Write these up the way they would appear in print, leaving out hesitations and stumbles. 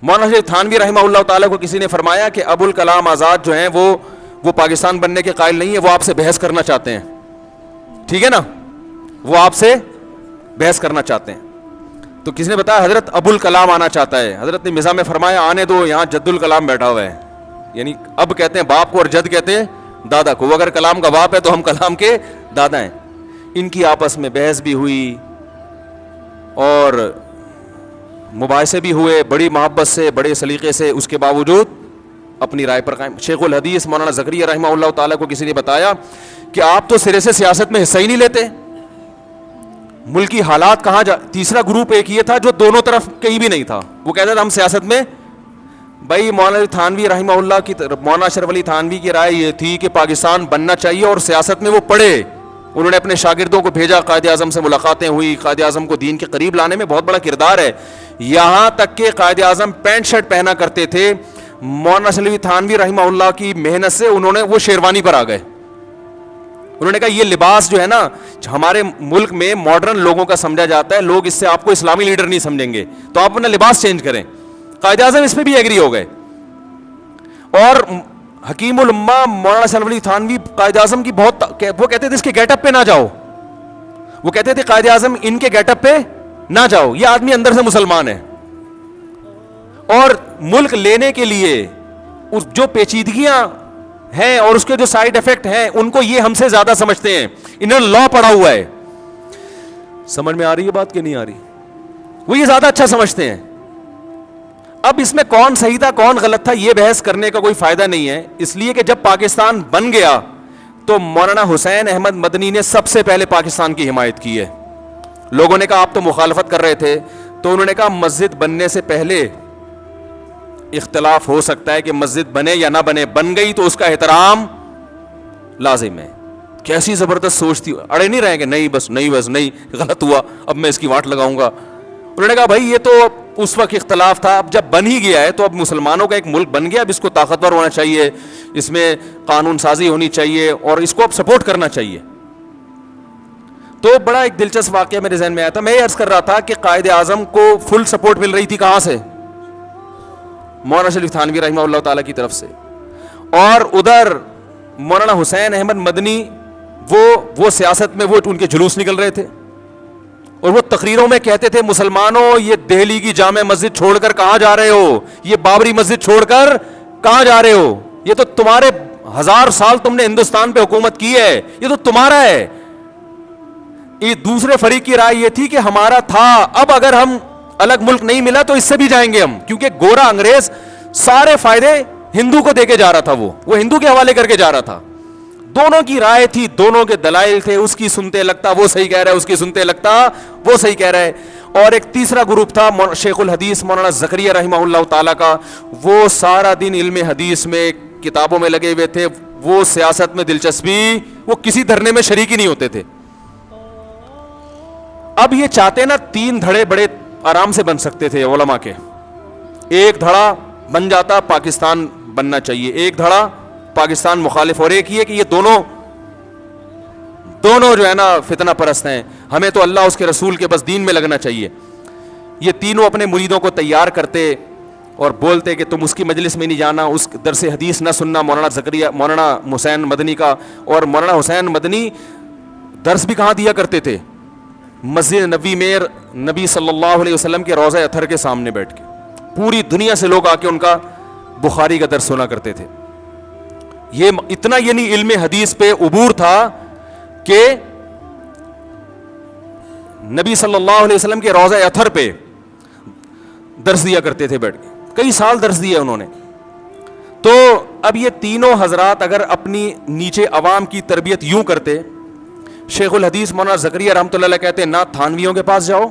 مولانا شریف تھانوی رحمہ اللہ تعالیٰ کو کسی نے فرمایا کہ ابوالکلام آزاد جو ہیں وہ پاکستان بننے کے قائل نہیں ہے, وہ آپ سے بحث کرنا چاہتے ہیں. ٹھیک ہے نا, وہ آپ سے بحث کرنا چاہتے ہیں. تو کسی نے بتایا حضرت ابوالکلام آنا چاہتا ہے. حضرت نے مزاح میں فرمایا آنے دو, یہاں جد الکلام بیٹھا ہوا ہے. یعنی اب کہتے ہیں باپ کو اور جد کہتے ہیں دادا کو. وہ اگر کلام کا باپ ہے تو ہم کلام کے دادا ہیں. ان کی آپس میں بحث بھی ہوئی اور مباحثے بھی ہوئے, بڑی محبت سے, بڑے سلیقے سے. اس کے باوجود اپنی رائے پر قائم. شیخ الحدیث مولانا زکریا رحمہ اللہ تعالیٰ کو کسی نے بتایا کہ آپ تو سرے سے سیاست میں حصہ ہی نہیں لیتے, ملکی حالات کہاں تیسرا گروپ ایک یہ تھا جو دونوں طرف کہیں بھی نہیں تھا. وہ کہتا تھا ہم سیاست میں. بھائی مولانا تھانوی رحمہ اللہ کی, مولانا اشرف علی تھانوی کی رائے یہ تھی کہ پاکستان بننا چاہیے اور سیاست میں وہ پڑھے. انہوں نے اپنے شاگردوں کو بھیجا, قائد اعظم سے ملاقاتیں ہوئی, قائد اعظم کو دین کے قریب لانے میں بہت بڑا کردار ہے. یہاں تک کہ قائد اعظم پینٹ شرٹ پہنا کرتے تھے. مولانا اشرف علی تھانوی رحمہ اللہ کی محنت سے انہوں نے وہ شیروانی پر آ گئے. انہوں نے کہا یہ لباس جو ہے نا ہمارے ملک میں ماڈرن لوگوں کا سمجھا جاتا ہے, لوگ اس سے آپ کو اسلامی لیڈر نہیں سمجھیں گے, تو آپ اپنا لباس چینج کریں. قائد اعظم اس پہ بھی ایگری ہو گئے. اور حکیم الامہ مولانا اشرف علی تھانوی قائد اعظم کی بہت, وہ کہتے تھے اس کے گیٹ اپ پہ نہ جاؤ. وہ کہتے تھے قائد اعظم ان کے گیٹ اپ پہ نہ جاؤ, یہ آدمی اندر سے مسلمان ہے. اور ملک لینے کے لیے جو پیچیدگیاں ہیں اور اس کے جو سائیڈ افیکٹ ہیں ان کو یہ ہم سے زیادہ سمجھتے ہیں. انہوں نے لا پڑھا ہوا ہے. سمجھ میں آ رہی ہے بات کہ نہیں آ رہی؟ وہ یہ زیادہ اچھا سمجھتے ہیں. اب اس میں کون صحیح تھا کون غلط تھا یہ بحث کرنے کا کوئی فائدہ نہیں ہے, اس لیے کہ جب پاکستان بن گیا تو مولانا حسین احمد مدنی نے سب سے پہلے پاکستان کی حمایت کی ہے. لوگوں نے کہا آپ تو مخالفت کر رہے تھے, تو انہوں نے کہا مسجد بننے سے پہلے اختلاف ہو سکتا ہے کہ مسجد بنے یا نہ بنے, بن گئی تو اس کا احترام لازم ہے. کیسی زبردست سوچ تھی, اڑے نہیں رہے کہ نہیں بس نہیں غلط ہوا اب میں اس کی واٹ لگاؤں گا. انہوں نے کہا بھائی یہ تو اس وقت اختلاف تھا, اب جب بن ہی گیا ہے تو اب مسلمانوں کا ایک ملک بن گیا, اب اس کو طاقتور ہونا چاہیے, اس میں قانون سازی ہونی چاہیے اور اس کو اب سپورٹ کرنا چاہیے. تو بڑا ایک دلچسپ واقعہ میرے ذہن میں آیا تھا. میں یہ عرض کر رہا تھا کہ قائد اعظم کو فل سپورٹ مل رہی تھی کہاں سے؟ مولانا شریف تھانوی رحمہ اللہ تعالیٰ کی طرف سے. اور ادھر مولانا حسین احمد مدنی وہ سیاست میں وہ ان کے جلوس نکل رہے تھے اور وہ تقریروں میں کہتے تھے مسلمانوں یہ دہلی کی جامع مسجد چھوڑ کر کہاں جا رہے ہو, یہ بابری مسجد چھوڑ کر کہاں جا رہے ہو, یہ تو تمہارے 1000 سال تم نے ہندوستان پہ حکومت کی ہے, یہ تو تمہارا ہے. یہ دوسرے فریق کی رائے یہ تھی کہ ہمارا تھا, اب اگر ہم الگ ملک نہیں ملا تو اس سے بھی جائیں گے ہم, کیونکہ گورا انگریز سارے فائدے ہندو کو دے کے جا رہا تھا, وہ ہندو کے حوالے کر کے جا رہا تھا. دونوں کی رائے تھی, دونوں کے دلائل تھے, اس کی سنتے لگتا وہ صحیح کہہ رہا ہے, اس کی سنتے لگتا وہ صحیح کہہ رہا ہے. اور ایک تیسرا گروپ تھا شیخ الحدیث مولانا زکریا رحمہ اللہ تعالیٰ کا, وہ سارا دن علم حدیث میں کتابوں میں لگے ہوئے تھے, وہ سیاست میں دلچسپی, وہ کسی دھرنے میں شریک ہی نہیں ہوتے تھے. اب یہ چاہتے نا 3 دھڑے بڑے آرام سے بن سکتے تھے علماء کے, ایک دھڑا بن جاتا پاکستان بننا چاہیے, ایک دھڑا پاکستان مخالف, اور ایک یہ کہ یہ دونوں جو ہے نا فتنہ پرست ہیں, ہمیں تو اللہ اس کے رسول کے بس دین میں لگنا چاہیے. یہ تینوں اپنے مریدوں کو تیار کرتے اور بولتے کہ تم اس کی مجلس میں نہیں جانا, اس درس حدیث نہ سننا مولانا حسین مدنی کا. اور مولانا حسین مدنی درس بھی کہاں دیا کرتے تھے؟ مسجد نبوی میں نبی صلی اللہ علیہ وسلم کے روضہ اطہر کے سامنے بیٹھ کے, پوری دنیا سے لوگ آ کے ان کا بخاری کا درس سنا کرتے تھے. یہ اتنا یعنی علم حدیث پہ عبور تھا کہ نبی صلی اللہ علیہ وسلم کے روضہ اطہر پہ درس دیا کرتے تھے بیٹھ کے, کئی سال درس دیا انہوں نے. تو اب یہ تینوں حضرات اگر اپنی نیچے عوام کی تربیت یوں کرتے, شیخ الحدیث مولانا زکریا رحمۃ اللہ علیہ کہتے ہیں نہ تھانویوں کے پاس جاؤ,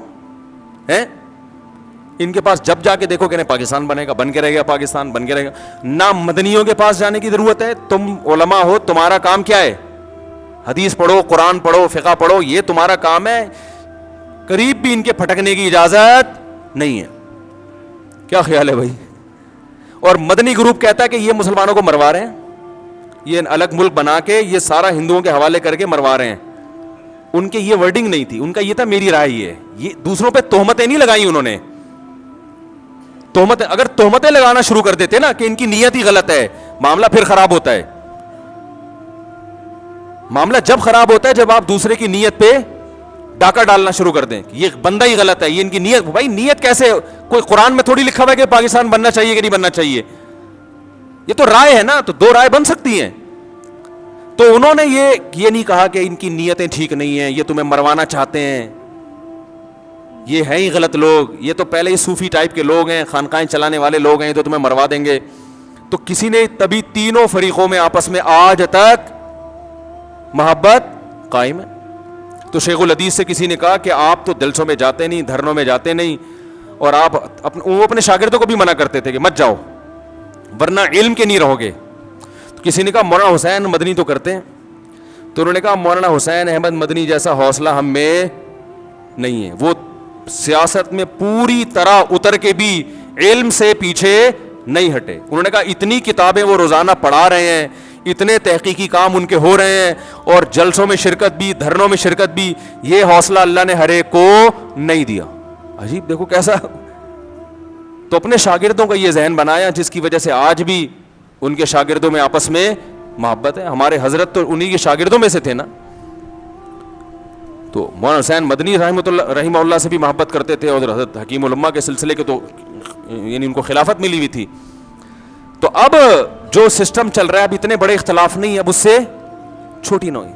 ان کے پاس جب جا کے دیکھو کہ پاکستان بنے گا, بن کے رہے گا, پاکستان بن کے رہے گا. نہ مدنیوں کے پاس جانے کی ضرورت ہے, تم علماء ہو, تمہارا کام کیا ہے؟ حدیث پڑھو, قرآن پڑھو, فقہ پڑھو, یہ تمہارا کام ہے. قریب بھی ان کے پھٹکنے کی اجازت نہیں ہے. کیا خیال ہے بھائی؟ اور مدنی گروپ کہتا ہے کہ یہ مسلمانوں کو مروا رہے ہیں, یہ الگ ملک بنا کے یہ سارا ہندوؤں کے حوالے کر کے مروا رہے ہیں. ان کے یہ ورڈنگ نہیں تھی, ان کا یہ تھا میری رائے یہ دوسروں پہ تہمتیں نہیں لگائی انہوں نے, تہمتیں اگر تہمتیں لگانا شروع کر دیتے نا کہ ان کی نیت ہی غلط ہے, معاملہ پھر خراب ہوتا ہے. معاملہ جب خراب ہوتا ہے جب آپ دوسرے کی نیت پہ ڈاکہ ڈالنا شروع کر دیں کہ یہ بندہ ہی غلط ہے, یہ ان کی نیت. بھائی نیت کیسے, کوئی قرآن میں تھوڑی لکھا ہوا ہے کہ پاکستان بننا چاہیے کہ نہیں بننا چاہیے, یہ تو رائے ہے نا, تو دو رائے بن سکتی ہیں. تو انہوں نے یہ نہیں کہا کہ ان کی نیتیں ٹھیک نہیں ہیں, یہ تمہیں مروانا چاہتے ہیں, یہ ہیں ہی غلط لوگ, یہ تو پہلے ہی صوفی ٹائپ کے لوگ ہیں, خانقاہیں چلانے والے لوگ ہیں, تو تمہیں مروا دیں گے. تو کسی نے تبھی تینوں فریقوں میں آپس میں آج تک محبت قائم ہے. تو شیخ الحدیث سے کسی نے کہا کہ آپ تو جلسوں میں جاتے نہیں, دھرنوں میں جاتے نہیں, اور آپ وہ اپنے شاگردوں کو بھی منع کرتے تھے کہ مت جاؤ ورنہ علم کے نہیں رہو گے. تو کسی نے کہا مولانا حسین مدنی تو کرتے ہیں, تو انہوں نے کہا مولانا حسین احمد مدنی جیسا حوصلہ ہم میں نہیں ہے, وہ سیاست میں پوری طرح اتر کے بھی علم سے پیچھے نہیں ہٹے. انہوں نے کہا اتنی کتابیں وہ روزانہ پڑھا رہے ہیں, اتنے تحقیقی کام ان کے ہو رہے ہیں, اور جلسوں میں شرکت بھی, دھرنوں میں شرکت بھی, یہ حوصلہ اللہ نے ہر ایک کو نہیں دیا. عجیب, دیکھو کیسا. تو اپنے شاگردوں کا یہ ذہن بنایا جس کی وجہ سے آج بھی ان کے شاگردوں میں آپس میں محبت ہے. ہمارے حضرت تو انہی کے شاگردوں میں سے تھے نا. تو مولانا حسین مدنی رحمہ اللہ سے بھی محبت کرتے تھے, اور حضرت حکیم الامہ کے سلسلے کے تو یعنی ان کو خلافت ملی ہوئی تھی. تو اب جو سسٹم چل رہا ہے اب اتنے بڑے اختلاف نہیں, اب اس سے چھوٹی نوعی